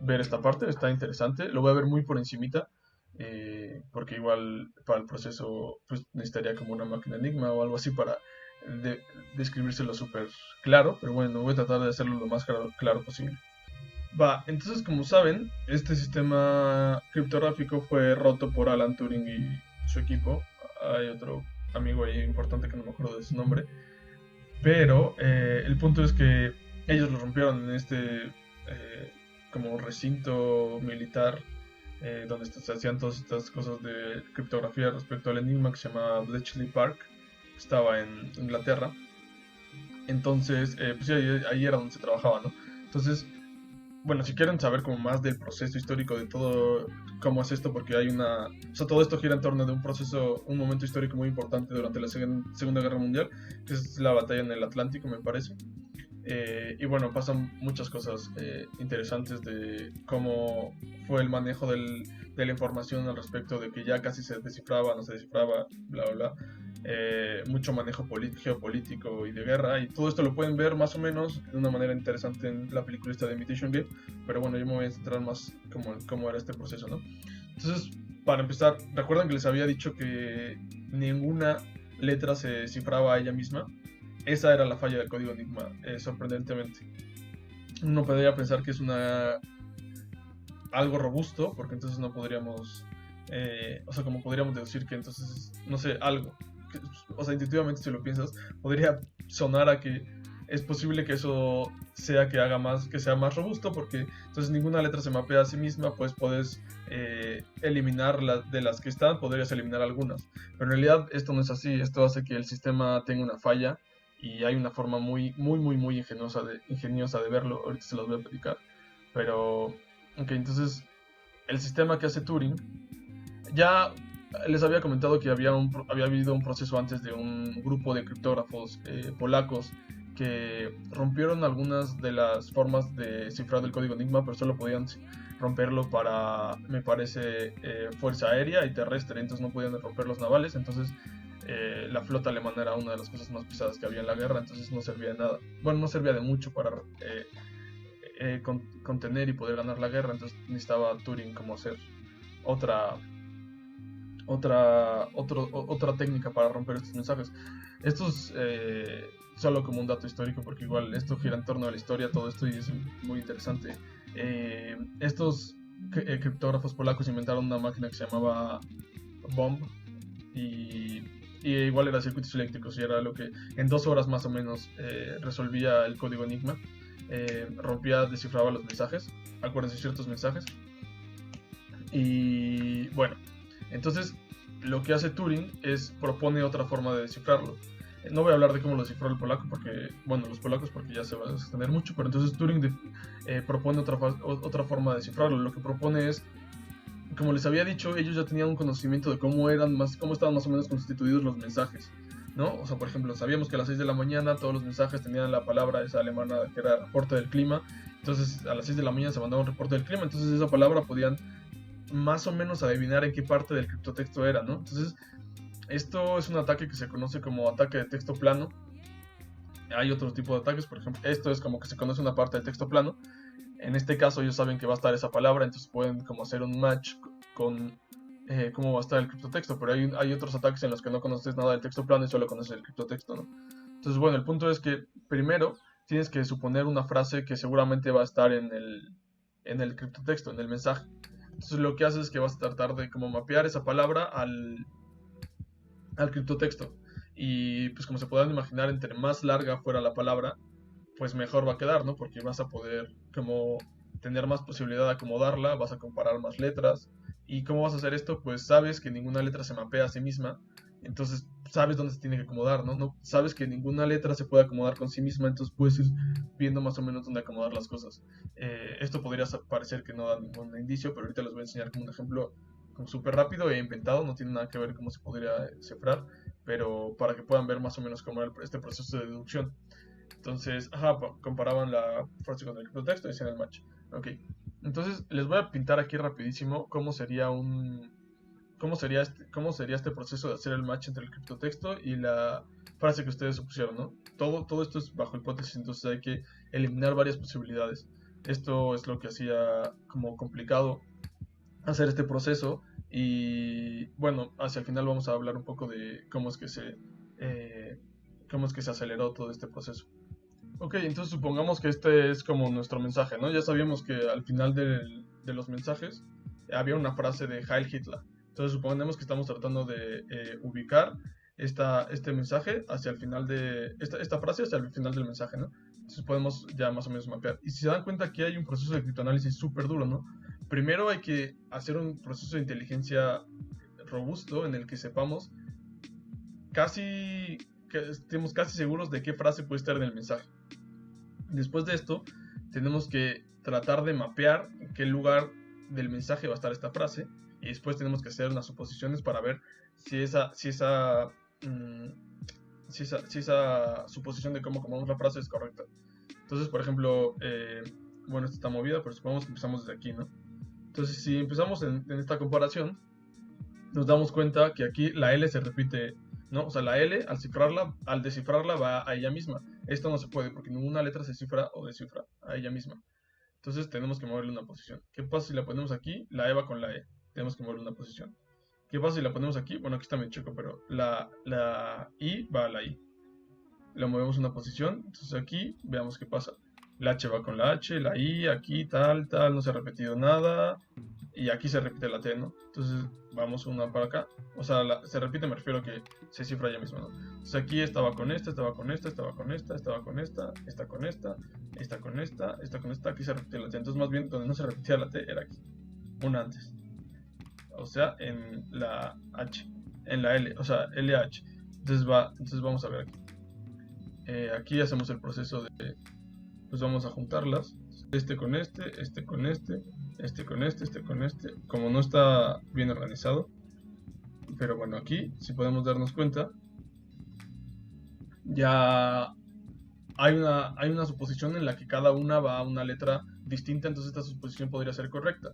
ver esta parte, está interesante. Lo voy a ver muy por encimita, porque igual para el proceso pues necesitaría como una máquina Enigma o algo así para describírselo súper claro, pero bueno, voy a tratar de hacerlo lo más claro posible. Va, entonces, como saben, este sistema criptográfico fue roto por Alan Turing y su equipo. Hay otro amigo ahí importante que no me acuerdo de su nombre, pero el punto es que ellos lo rompieron en este como recinto militar, donde se hacían todas estas cosas de criptografía respecto al enigma, que se llama Bletchley Park, que estaba en Inglaterra. Entonces, pues sí, ahí era donde se trabajaba, ¿no? Entonces, bueno, si quieren saber como más del proceso histórico de todo, cómo es esto, porque o sea, todo esto gira en torno de un momento histórico muy importante durante la Segunda Guerra Mundial, que es la batalla en el Atlántico, me parece. Y bueno, pasan muchas cosas interesantes de cómo fue el manejo de la información al respecto de que ya casi se descifraba, no se descifraba, bla, bla, bla. Mucho manejo geopolítico y de guerra, y todo esto lo pueden ver más o menos de una manera interesante en la película esta de Imitation Game, pero bueno, yo me voy a centrar más cómo era este proceso, ¿no? Entonces, para empezar, ¿recuerdan que les había dicho que ninguna letra se cifraba a ella misma? esa era la falla del código Enigma, sorprendentemente. Uno podría pensar que es algo robusto, porque entonces no podríamos, o sea, como podríamos deducir que entonces, no sé, algo, o sea, intuitivamente si lo piensas, podría sonar a que es posible que eso sea que haga más, que sea más robusto, porque entonces ninguna letra se mapea a sí misma, pues puedes eliminar de las que están, podrías eliminar algunas. Pero en realidad esto no es así, esto hace que el sistema tenga una falla y hay una forma muy ingeniosa de verlo, ahorita se las voy a platicar. Pero, ok, entonces el sistema que hace Turing, ya les había comentado que había habido un proceso antes de un grupo de criptógrafos polacos que rompieron algunas de las formas de cifrar del código Enigma, pero solo podían romperlo para, me parece, fuerza aérea y terrestre, entonces no podían romper los navales, entonces la flota alemana era una de las cosas más pesadas que había en la guerra, entonces no servía de nada. Bueno, no servía de mucho para contener y poder ganar la guerra, entonces necesitaba Turing como hacer otra otra técnica para romper estos mensajes. Estos, solo como un dato histórico, porque igual esto gira en torno a la historia, todo esto, y es muy interesante. Estos criptógrafos polacos inventaron una máquina que se llamaba Bomb, y, y igual era circuitos eléctricos, y era lo que en 2 horas más o menos resolvía el código Enigma. Rompía, descifraba los mensajes, acuérdense ciertos mensajes. Y bueno, entonces lo que hace Turing es propone otra forma de descifrarlo. No voy a hablar de cómo lo descifró el polaco, porque, bueno, los polacos, porque ya se va a extender mucho, pero entonces Turing propone otra forma de descifrarlo. Lo que propone es, como les había dicho, ellos ya tenían un conocimiento de cómo estaban más o menos constituidos los mensajes, ¿no? O sea, por ejemplo, sabíamos que a las 6 de la mañana todos los mensajes tenían la palabra esa alemana que era reporte del clima, entonces a las 6 de la mañana se mandaba un reporte del clima, entonces esa palabra podían más o menos adivinar en qué parte del criptotexto era, ¿no? Entonces, esto es un ataque que se conoce como ataque de texto plano. Hay otro tipo de ataques, por ejemplo, esto es como que se conoce una parte del texto plano. En este caso ellos saben que va a estar esa palabra, entonces pueden como hacer un match con cómo va a estar el criptotexto, pero hay otros ataques en los que no conoces nada del texto plano y solo conoces el criptotexto, ¿no? Entonces, bueno, el punto es que primero tienes que suponer una frase que seguramente va a estar en el criptotexto, en el mensaje. Entonces lo que haces es que vas a tratar de como mapear esa palabra al criptotexto. Y pues como se podrán imaginar, entre más larga fuera la palabra, pues mejor va a quedar, ¿no? Porque vas a poder como tener más posibilidad de acomodarla, vas a comparar más letras. ¿Y cómo vas a hacer esto? Pues sabes que ninguna letra se mapea a sí misma, entonces sabes dónde se tiene que acomodar, ¿no? No sabes que ninguna letra se puede acomodar con sí misma, entonces puedes ir viendo más o menos dónde acomodar las cosas. Esto podría parecer que no da ningún indicio, pero ahorita les voy a enseñar como un ejemplo como súper rápido e inventado, no tiene nada que ver cómo se podría cifrar, pero para que puedan ver más o menos cómo era este proceso de deducción. Entonces, comparaban la frase con el criptotexto y decían el match. Ok, entonces les voy a pintar aquí rapidísimo cómo sería este proceso de hacer el match entre el criptotexto y la frase que ustedes supusieron, ¿no? Todo esto es bajo hipótesis, entonces hay que eliminar varias posibilidades. Esto es lo que hacía como complicado hacer este proceso, y bueno, hacia el final vamos a hablar un poco de eh, cómo es que se aceleró todo este proceso. Ok, entonces supongamos que este es como nuestro mensaje, ¿no? Ya sabíamos que al final de los mensajes había una frase de Heil Hitler. Entonces suponemos que estamos tratando de ubicar este mensaje hacia el final esta frase hacia el final del mensaje, ¿no? Entonces podemos ya más o menos mapear. Y si se dan cuenta, aquí hay un proceso de criptoanálisis súper duro, ¿no? Primero hay que hacer un proceso de inteligencia robusto en el que sepamos que estemos casi seguros de qué frase puede estar en el mensaje. Después de esto, tenemos que tratar de mapear en qué lugar del mensaje va a estar esta frase, y después tenemos que hacer unas suposiciones para ver mm, si esa suposición de cómo acomodamos la frase es correcta. Entonces, por ejemplo, bueno, esta está movida, pero supongamos que empezamos desde aquí, ¿no? Entonces, si empezamos en esta comparación, nos damos cuenta que aquí la L se repite, ¿no? O sea, la L al descifrarla va a ella misma. Esto no se puede porque ninguna letra se cifra o descifra a ella misma. Entonces tenemos que moverle una posición. ¿Qué pasa si la ponemos aquí? La E va con la E. Tenemos que moverle una posición. ¿Qué pasa si la ponemos aquí? Bueno, aquí está medio chico, pero la I va a la I. lo movemos una posición, entonces aquí veamos qué pasa. La H va con la H, la I, aquí tal, no se ha repetido nada, y aquí se repite la T, ¿no? Entonces vamos una para acá, o sea, se repite, me refiero a que se cifra ella misma, ¿no? Entonces aquí estaba con esta, estaba con esta, estaba con esta, estaba con esta, esta con esta, esta con esta, esta con esta, aquí se repite la T, entonces más bien donde no se repetía la T era aquí, una antes, o sea, en la H, en la L, o sea, LH. Entonces vamos a ver aquí. Aquí hacemos el proceso de, pues vamos a juntarlas, este con este, este con este, este con este, este con este, como no está bien organizado, pero bueno, aquí si podemos darnos cuenta, ya hay una suposición en la que cada una va a una letra distinta, entonces esta suposición podría ser correcta.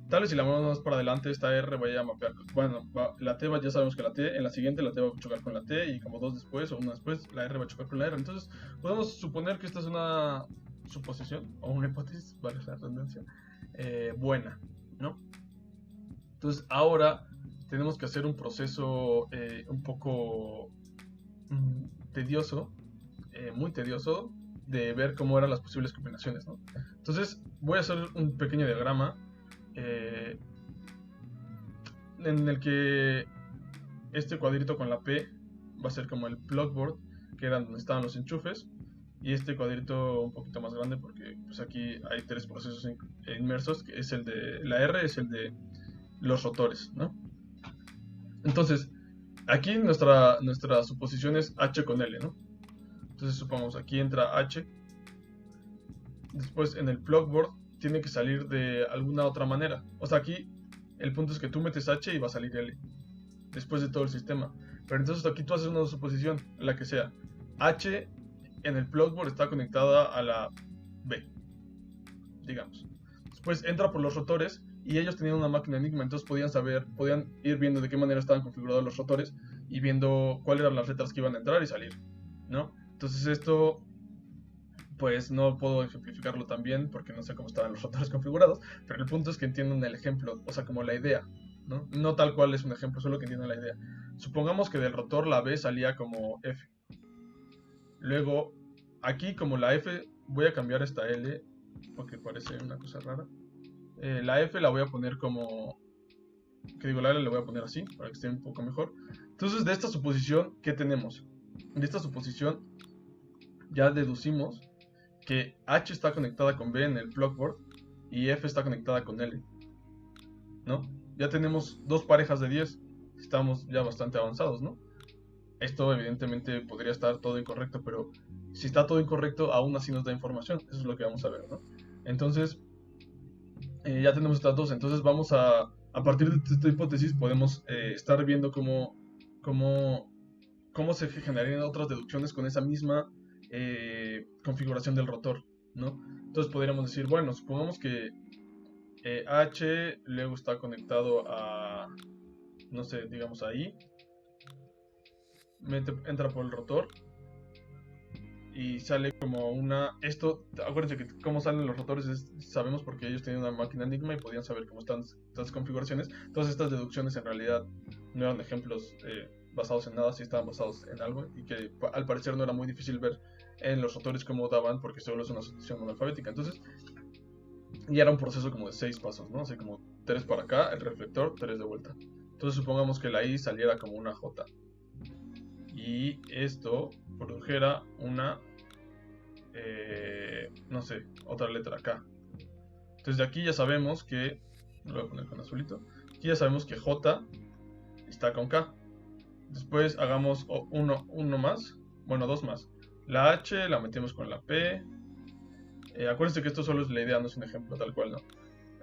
Tal vez si la movemos más para adelante, esta R vaya a mapear. Bueno, la T ya sabemos que la T, en la siguiente la T va a chocar con la T, y como dos después o una después, la R va a chocar con la R. Entonces, podemos suponer que esta es una suposición o una hipótesis, vale la redundancia, buena, ¿no? Entonces, ahora tenemos que hacer un proceso un poco tedioso, muy tedioso, de ver cómo eran las posibles combinaciones, ¿no? Entonces, voy a hacer un pequeño diagrama en el que este cuadrito con la P va a ser como el plugboard, que era donde estaban los enchufes, y este cuadrito un poquito más grande porque pues aquí hay tres procesos inmersos, que es el de la R, es el de los rotores, ¿no? Entonces, aquí nuestra suposición es H con L, ¿no? Entonces supongamos aquí entra H, después en el plugboard tiene que salir de alguna otra manera. O sea, aquí el punto es que tú metes H y va a salir L, después de todo el sistema. Pero entonces aquí tú haces una suposición, la que sea. H en el plugboard está conectada a la B, digamos. Después entra por los rotores y ellos tenían una máquina Enigma, entonces podían ir viendo de qué manera estaban configurados los rotores y viendo cuáles eran las letras que iban a entrar y salir, ¿no? Entonces esto, pues no puedo ejemplificarlo tan bien porque no sé cómo estaban los rotores configurados, pero el punto es que entiendan el ejemplo, o sea, como la idea, ¿no? No tal cual es un ejemplo, solo que entiendan la idea. Supongamos que del rotor la B salía como F. Luego, aquí como la F, voy a cambiar esta L porque parece una cosa rara. La F la voy a poner como, que digo, la L la voy a poner así para que esté un poco mejor. Entonces, de esta suposición, ¿qué tenemos? De esta suposición ya deducimos que H está conectada con B en el plugboard y F está conectada con L, ¿no? Ya tenemos dos parejas de 10, estamos ya bastante avanzados, ¿no? Esto evidentemente podría estar todo incorrecto, pero si está todo incorrecto, aún así nos da información, eso es lo que vamos a ver, ¿no? Entonces, ya tenemos estas dos, entonces vamos a partir de esta hipótesis podemos estar viendo cómo se generarían otras deducciones con esa misma configuración del rotor, ¿no? Entonces podríamos decir, bueno, supongamos que H luego está conectado a, no sé, digamos ahí, entra por el rotor y sale como una... Esto, acuérdense que cómo salen los rotores sabemos porque ellos tenían una máquina Enigma y podían saber cómo están estas configuraciones. Todas estas deducciones en realidad no eran ejemplos basados en nada, sí estaban basados en algo y que al parecer no era muy difícil ver en los rotores cómo daban porque solo es una sucesión analfabética. Entonces, y era un proceso como de 6 pasos, ¿no? Así como 3 para acá, el reflector, 3 de vuelta. Entonces supongamos que la I saliera como una J y esto produjera una, no sé, otra letra K. Entonces de aquí ya sabemos que, lo voy a poner con azulito, aquí ya sabemos que J está con K. Después hagamos uno más, bueno, dos más. La H la metemos con la P. Acuérdense que esto solo es la idea, no es un ejemplo tal cual, ¿no?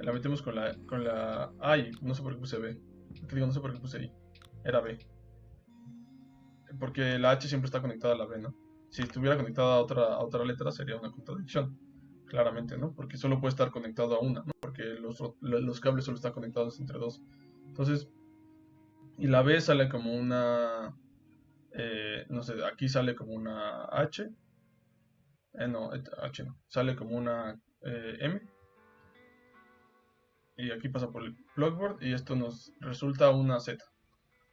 La metemos con la Ay, no sé por qué puse B. Digo, no sé por qué puse I. Era B. Porque la H siempre está conectada a la B, ¿no? Si estuviera conectada a otra letra sería una contradicción, claramente, ¿no? Porque solo puede estar conectado a una, ¿no? Porque los cables solo están conectados entre dos. Entonces, y la B sale como una, no sé, aquí sale como una H, no, H no, sale como una M, y aquí pasa por el plugboard y esto nos resulta una Z.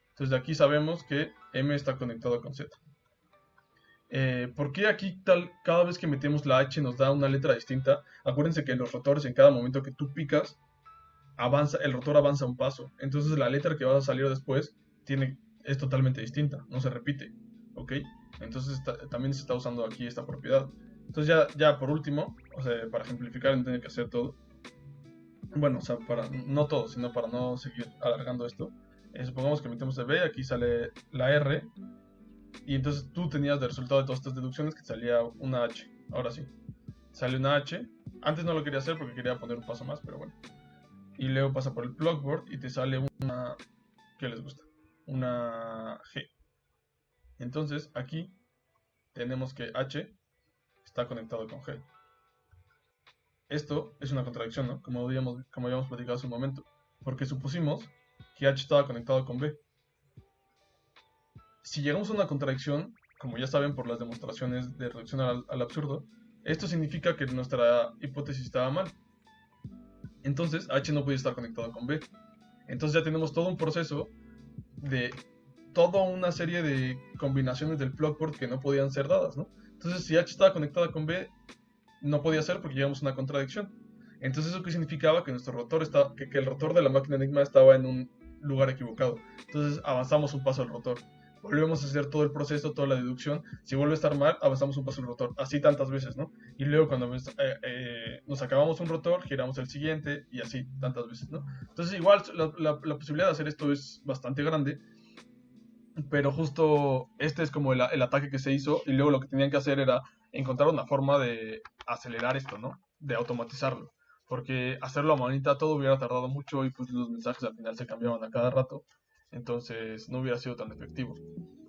Entonces de aquí sabemos que M está conectado con Z. ¿Por qué aquí cada vez que metemos la H nos da una letra distinta? Acuérdense que en los rotores, en cada momento que tú picas, el rotor avanza un paso. Entonces la letra que va a salir después es totalmente distinta, no se repite. ¿Ok? Entonces también se está usando aquí esta propiedad. Entonces ya por último, o sea, para ejemplificar, no tiene que hacer todo. Bueno, o sea, no todo, sino para no seguir alargando esto. Supongamos que metemos el B, aquí sale la R, y entonces tú tenías de resultado de todas estas deducciones que salía una H. Ahora sí, sale una H. Antes no lo quería hacer porque quería poner un paso más, pero bueno. Y luego pasa por el plugboard y te sale una... ¿Qué les gusta? Una G. Entonces aquí tenemos que H está conectado con G. Esto es una contradicción, ¿no? Como habíamos platicado hace un momento. Porque supusimos que H estaba conectado con B. Si llegamos a una contradicción, como ya saben por las demostraciones de reducción al absurdo, esto significa que nuestra hipótesis estaba mal. Entonces H no podía estar conectado con B. Entonces ya tenemos todo un proceso de toda una serie de combinaciones del plugboard que no podían ser dadas, ¿no? Entonces si H estaba conectada con B, no podía ser porque llegamos a una contradicción. Entonces eso que significaba que nuestro rotor que el rotor de la máquina Enigma estaba en un lugar equivocado. Entonces avanzamos un paso al rotor. Volvemos a hacer todo el proceso, toda la deducción. Si vuelve a estar mal, avanzamos un paso al rotor. Así tantas veces, ¿no? Y luego cuando nos acabamos un rotor, giramos el siguiente y así tantas veces, ¿no? Entonces igual la posibilidad de hacer esto es bastante grande. Pero justo este es como el ataque que se hizo y luego lo que tenían que hacer era encontrar una forma de acelerar esto, ¿no? De automatizarlo. Porque hacerlo a manita todo hubiera tardado mucho y pues los mensajes al final se cambiaban a cada rato. Entonces no hubiera sido tan efectivo.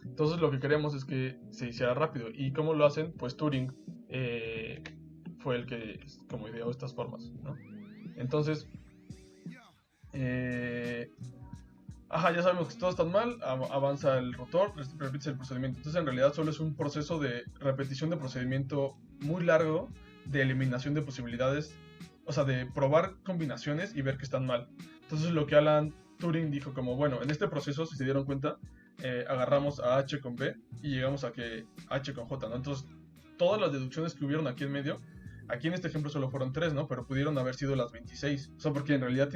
Entonces lo que queremos es que se hiciera rápido. ¿Y cómo lo hacen? Pues Turing fue el que como ideó estas formas, ¿no? Entonces, eh, ya sabemos que todo está mal, avanza el rotor, repite el procedimiento. Entonces en realidad solo es un proceso de repetición de procedimiento muy largo de eliminación de posibilidades, o sea, de probar combinaciones y ver que están mal. Entonces lo que Alan Turing dijo como, bueno, en este proceso, si se dieron cuenta, agarramos a H con B y llegamos a que H con J, ¿no? Entonces todas las deducciones que hubieron aquí en medio, aquí en este ejemplo solo fueron 3, ¿no? Pero pudieron haber sido las 26. O sea, porque en realidad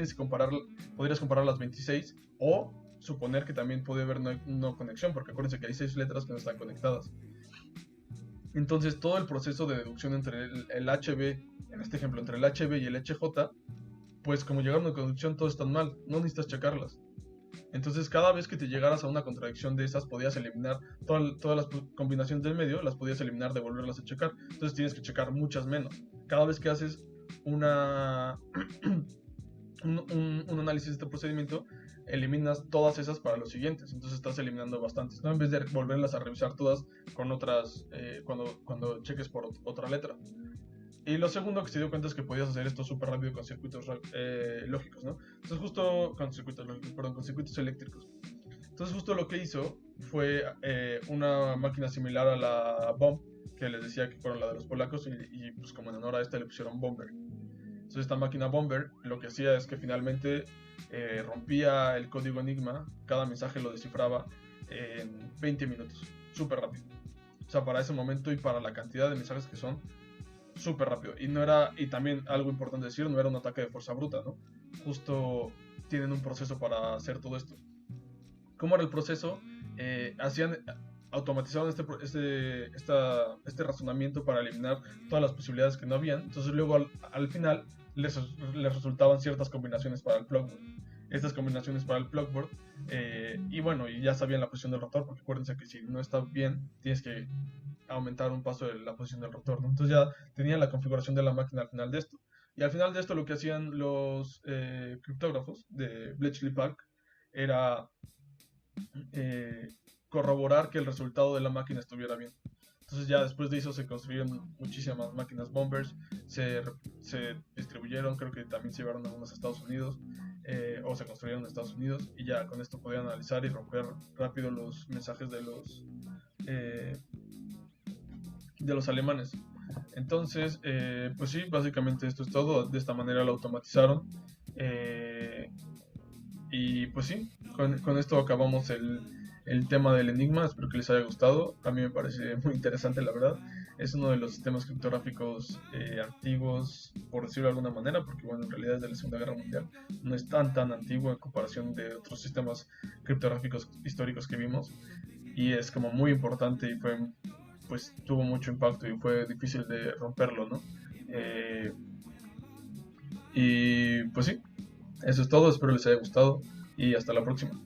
podrías comparar las 26 o suponer que también puede haber no conexión, porque acuérdense que hay 6 letras que no están conectadas. Entonces todo el proceso de deducción entre el HB, en este ejemplo, entre el HB y el HJ, pues como llegaron a una contradicción, todos están mal, no necesitas checarlas. Entonces cada vez que te llegaras a una contradicción de esas, podías eliminar todas las combinaciones del medio, las podías eliminar de volverlas a checar. Entonces tienes que checar muchas menos. Cada vez que haces un análisis de este procedimiento, eliminas todas esas para los siguientes. Entonces estás eliminando bastantes, ¿no? En vez de volverlas a revisar todas con otras, cuando cheques por otra letra. Y lo segundo que se dio cuenta es que podías hacer esto súper rápido con circuitos lógicos, ¿no? Entonces justo con circuitos lógicos, perdón, con circuitos eléctricos. Entonces justo lo que hizo fue una máquina similar a la Bomb, que les decía que fueron la de los polacos, y pues como en honor a esta le pusieron Bomber. Entonces esta máquina Bomber lo que hacía es que finalmente rompía el código Enigma, cada mensaje lo descifraba en 20 minutos, súper rápido. O sea, para ese momento y para la cantidad de mensajes que son, súper rápido. Y también algo importante decir, no era un ataque de fuerza bruta, ¿no? Justo tienen un proceso para hacer todo esto. ¿Cómo era el proceso? Automatizaron este razonamiento para eliminar todas las posibilidades que no habían. Entonces luego al final les resultaban ciertas combinaciones para el plugboard. Estas combinaciones para el plugboard y bueno, y ya sabían la posición del rotor, porque acuérdense que si no está bien, tienes que aumentar un paso de la posición del rotor, ¿no? Entonces ya tenían la configuración de la máquina al final de esto. Y al final de esto lo que hacían los criptógrafos de Bletchley Park era corroborar que el resultado de la máquina estuviera bien. Entonces ya después de eso se construyeron muchísimas máquinas bombers, se distribuyeron, creo que también se llevaron algunas a Estados Unidos, o se construyeron en Estados Unidos, y ya con esto podían analizar y romper rápido los mensajes de los alemanes. Entonces, pues sí, básicamente esto es todo. De esta manera lo automatizaron. Y pues sí, con esto acabamos el tema del enigma. Espero que les haya gustado. A mí me parece muy interesante, la verdad. Es uno de los sistemas criptográficos antiguos, por decirlo de alguna manera, porque bueno, en realidad es de la Segunda Guerra Mundial. No es tan antiguo en comparación de otros sistemas criptográficos históricos que vimos. Y es como muy importante y fue, pues tuvo mucho impacto y fue difícil de romperlo, ¿no? Eh, y pues sí, eso es todo. Espero les haya gustado y hasta la próxima.